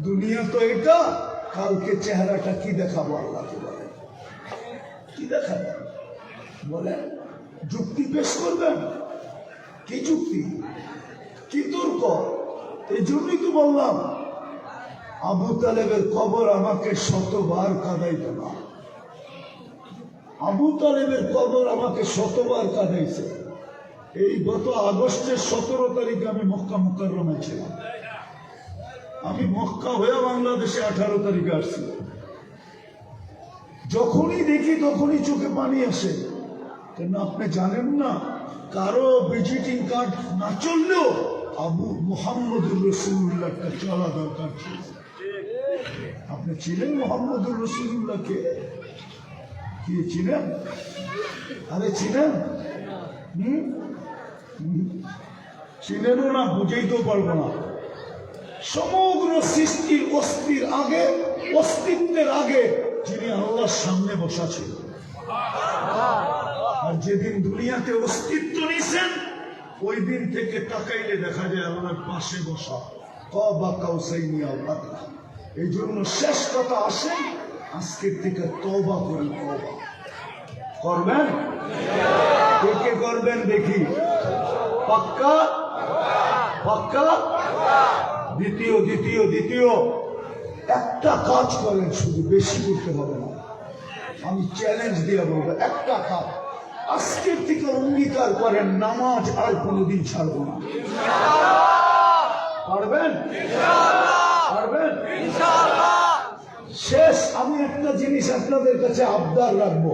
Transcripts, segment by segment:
দুনিয়া তো এটা, কালকে চেহারাটা কি দেখাবো আল্লাহ বলে, কি দেখাবেন বলেন? যুক্তি পেশ করবেন? কি যুক্তি, কি তর্ক? এই জন্যই তো বললাম আবু তালেবের কবর আমাকে শতবার কাঁদাইত না। আবু তালেবের কবর আমাকে শতবার কাঁদাইছে। এই গত আগস্টের 17 তারিখে আমি মক্কা মুকাররমায় ছিলাম। আমি মক্কা হয়ে বাংলাদেশে 18 তারিখে আসছি। যখনই দেখি তখনই চোখে পানি আসে। কেন আপনি জানেন না, কারো ভিজিটিং কার্ড না চললেও আবু মুহাম্মদুর রাসূলুল্লাহটা চলা দরকার ছিল। আপনি ছিলেন মুহাম্মদুর রাসূলুল্লাহকে? কি ছিলেন? আরে ছিলেন? চিনেনও না, বুঝেইতেও পারবো না। সমগ্র সৃষ্টির অস্তিত্বের আগে যিনি আল্লাহর সামনে বসা ছিল, আর যেদিন দুনিয়াতে অস্তিত্ব নিছেন ওই দিন থেকে তাকাইলে দেখা যায় আল্লাহর পাশে বসা। কবা কাউসাইনি আল্লাহ। এই জন্য শেষ কথা আসেন, আজকের থেকে তওবা করি। তওবা করবেন? কে করবেন দেখি? পাক্কা? পাক্কা? দ্বিতীয় একটা কাজ করেন, শুধু বেশি করতে হবে না। আমি চ্যালেঞ্জ দিয়ে বলবো, একটা কাজ আজকের থেকে অঙ্গীকার করেন, নামাজ আর কোনোদিন ছাড়বো না। পারবেন? পারবেন? শেষ আমি একটা জিনিস আপনাদের কাছে আবদার রাখবো,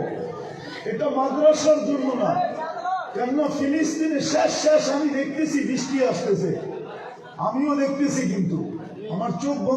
এটা মাদ্রাসার জন্য না, কেননা ফিলিস্তিনে শেষ আমি দেখতেছি বৃষ্টি আসতেছে, আমিও দেখতেছি, কিন্তু আমার চোখ বন্ধ।